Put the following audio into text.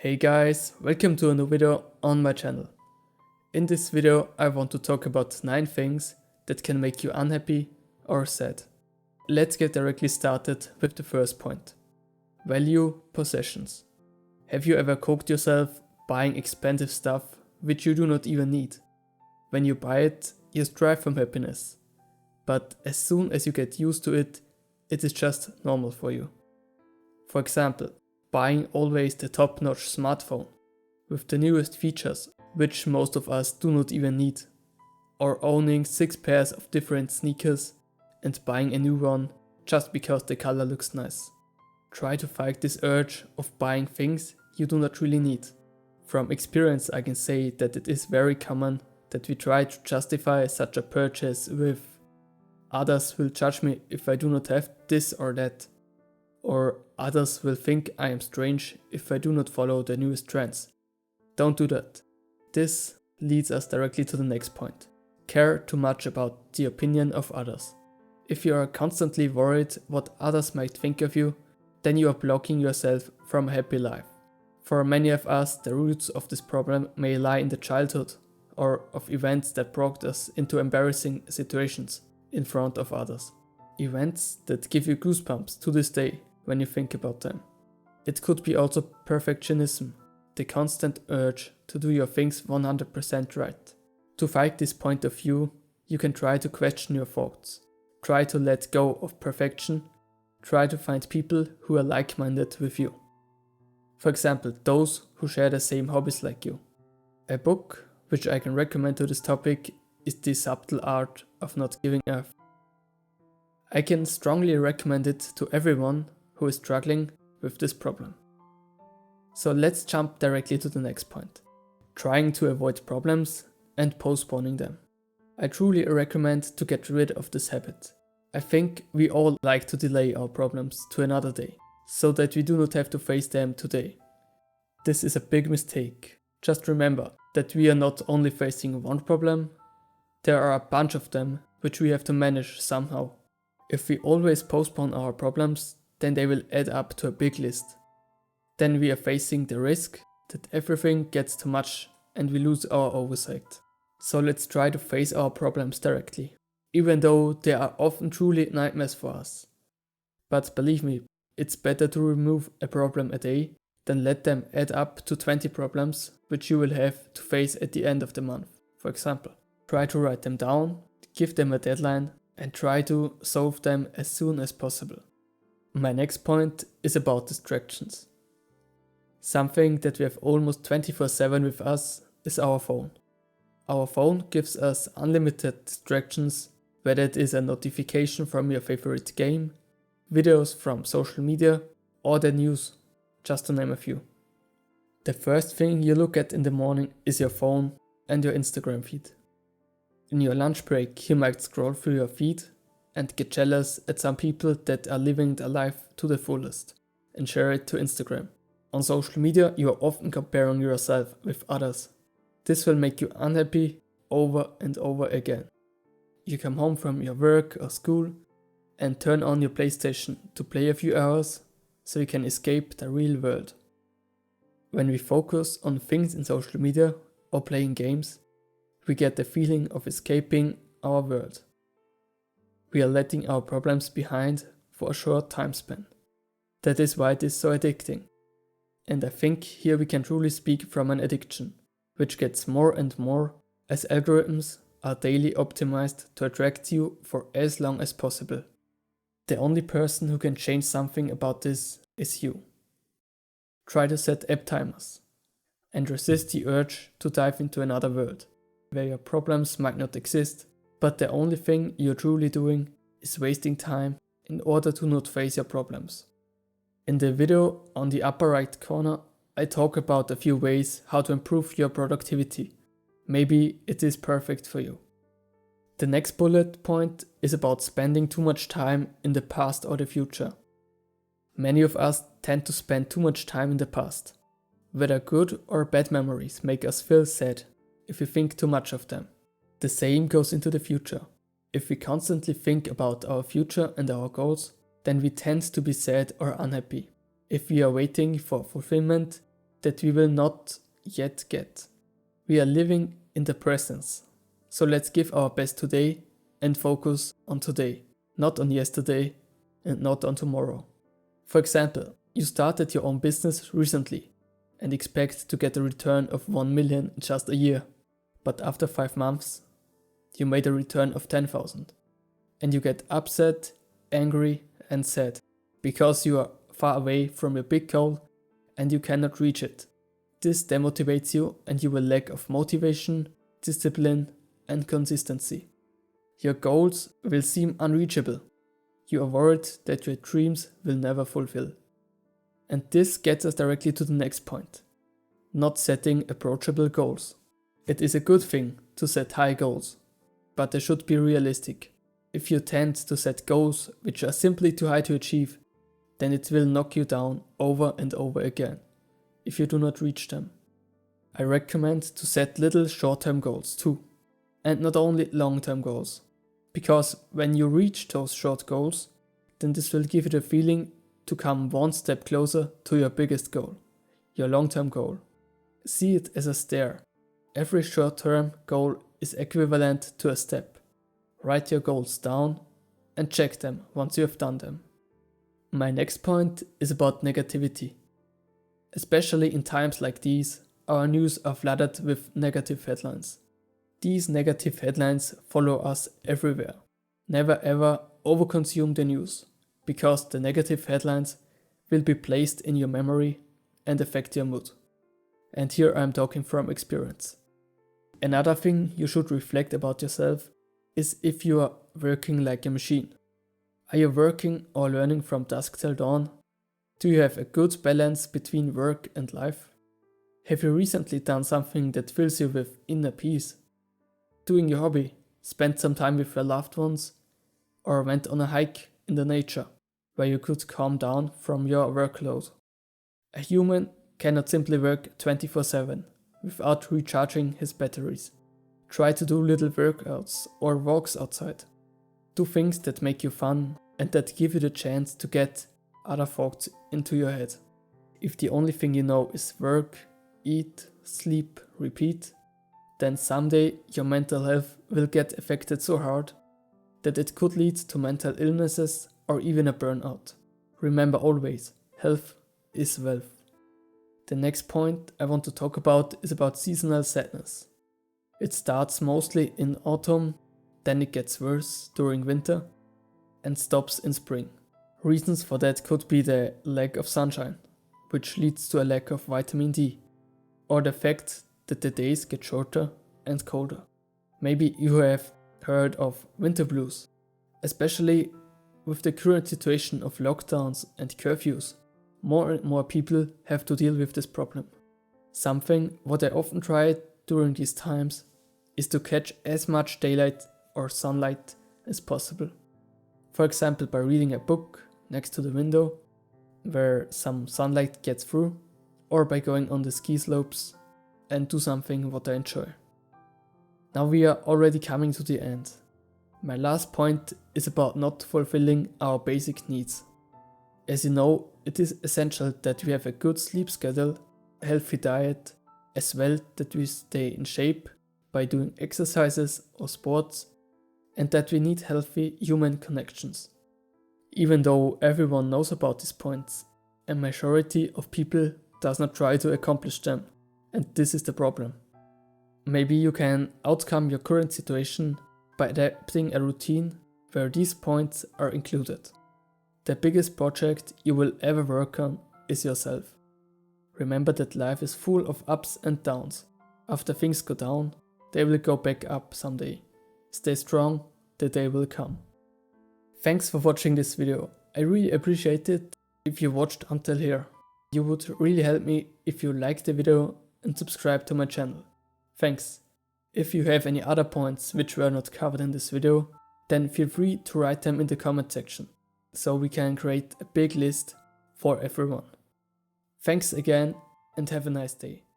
Hey guys, welcome to a new video on my channel. In this video I want to talk about 9 things that can make you unhappy or sad. Let's get directly started with the first point. Value possessions. Have you ever caught yourself buying expensive stuff which you do not even need? When you buy it, you strive for happiness. But as soon as you get used to it, it is just normal for you. For example, buying always the top-notch smartphone with the newest features, which most of us do not even need, or owning 6 pairs of different sneakers and buying a new one just because the color looks nice. Try to fight this urge of buying things you do not really need. From experience I can say that it is very common that we try to justify such a purchase with "others will judge me if I do not have this or that," or "others will think I am strange if I do not follow the newest trends." Don't do that. This leads us directly to the next point. Care too much about the opinion of others. If you are constantly worried what others might think of you, then you are blocking yourself from a happy life. For many of us, the roots of this problem may lie in the childhood or of events that brought us into embarrassing situations in front of others. Events that give you goosebumps to this day when you think about them. It could be also perfectionism, the constant urge to do your things 100% right. To fight this point of view, you can try to question your thoughts. Try to let go of perfection. Try to find people who are like-minded with you. For example, those who share the same hobbies like you. A book which I can recommend to this topic is The Subtle Art of Not Giving a F. I can strongly recommend it to everyone who is struggling with this problem. So let's jump directly to the next point. Trying to avoid problems and postponing them. I truly recommend to get rid of this habit. I think we all like to delay our problems to another day, so that we do not have to face them today. This is a big mistake. Just remember that we are not only facing one problem, there are a bunch of them which we have to manage somehow. If we always postpone our problems, then they will add up to a big list. Then we are facing the risk that everything gets too much and we lose our oversight. So let's try to face our problems directly, even though they are often truly nightmares for us. But believe me, it's better to remove a problem a day than let them add up to 20 problems which you will have to face at the end of the month. For example, try to write them down, give them a deadline, and try to solve them as soon as possible. My next point is about distractions. Something that we have almost 24/7 with us is our phone. Our phone gives us unlimited distractions, whether it is a notification from your favorite game, videos from social media, or the news, just to name a few. The first thing you look at in the morning is your phone and your Instagram feed. In your lunch break, you might scroll through your feed and get jealous at some people that are living their life to the fullest and share it to Instagram. On social media, you are often comparing yourself with others. This will make you unhappy over and over again. You come home from your work or school and turn on your PlayStation to play a few hours so you can escape the real world. When we focus on things in social media or playing games, we get the feeling of escaping our world. We are letting our problems behind for a short time span. That is why it is so addicting. And I think here we can truly speak from an addiction, which gets more and more as algorithms are daily optimized to attract you for as long as possible. The only person who can change something about this is you. Try to set app timers and resist the urge to dive into another world, where your problems might not exist, but the only thing you're truly doing is wasting time in order to not face your problems. In the video on the upper right corner, I talk about a few ways how to improve your productivity. Maybe it is perfect for you. The next bullet point is about spending too much time in the past or the future. Many of us tend to spend too much time in the past. Whether good or bad memories make us feel sad if we think too much of them. The same goes into the future. If we constantly think about our future and our goals, then we tend to be sad or unhappy. If we are waiting for fulfillment, that we will not yet get. We are living in the present, so let's give our best today and focus on today, not on yesterday and not on tomorrow. For example, you started your own business recently and expect to get a return of 1 million in just a year, but after 5 months, you made a return of 10,000 and you get upset, angry and sad because you are far away from your big goal and you cannot reach it. This demotivates you and you will lack of motivation, discipline and consistency. Your goals will seem unreachable. You are worried that your dreams will never fulfill. And this gets us directly to the next point. Not setting approachable goals. It is a good thing to set high goals, but they should be realistic. If you tend to set goals which are simply too high to achieve, then it will knock you down over and over again if you do not reach them. I recommend to set little short-term goals too, and not only long-term goals, because when you reach those short goals, then this will give you the feeling to come one step closer to your biggest goal, your long-term goal. See it as a stair. Every short-term goal is equivalent to a step. Write your goals down and check them once you have done them. My next point is about negativity. Especially in times like these, our news are flooded with negative headlines. These negative headlines follow us everywhere. Never ever overconsume the news, because the negative headlines will be placed in your memory and affect your mood. And here I am talking from experience. Another thing you should reflect about yourself is if you are working like a machine. Are you working or learning from dusk till dawn? Do you have a good balance between work and life? Have you recently done something that fills you with inner peace? Doing your hobby, spent some time with your loved ones, or went on a hike in the nature where you could calm down from your workload? A human cannot simply work 24/7 without recharging his batteries. Try to do little workouts or walks outside. Do things that make you fun and that give you the chance to get other thoughts into your head. If the only thing you know is work, eat, sleep, repeat, then someday your mental health will get affected so hard that it could lead to mental illnesses or even a burnout. Remember always, health is wealth. The next point I want to talk about is about seasonal sadness. It starts mostly in autumn, then it gets worse during winter and stops in spring. Reasons for that could be the lack of sunshine, which leads to a lack of vitamin D, or the fact that the days get shorter and colder. Maybe you have heard of winter blues, especially with the current situation of lockdowns and curfews. More and more people have to deal with this problem. Something what I often try during these times is to catch as much daylight or sunlight as possible. For example, by reading a book next to the window where some sunlight gets through, or by going on the ski slopes and do something what I enjoy. Now we are already coming to the end. My last point is about not fulfilling our basic needs. As you know, it is essential that we have a good sleep schedule, a healthy diet, as well that we stay in shape by doing exercises or sports, and that we need healthy human connections. Even though everyone knows about these points, a majority of people does not try to accomplish them, and this is the problem. Maybe you can outcome your current situation by adapting a routine where these points are included. The biggest project you will ever work on is yourself. Remember that life is full of ups and downs. After things go down, they will go back up someday. Stay strong, the day will come. Thanks for watching this video. I really appreciate it if you watched until here. You would really help me if you liked the video and subscribe to my channel. Thanks. If you have any other points which were not covered in this video, then feel free to write them in the comment section, so we can create a big list for everyone. Thanks again and have a nice day.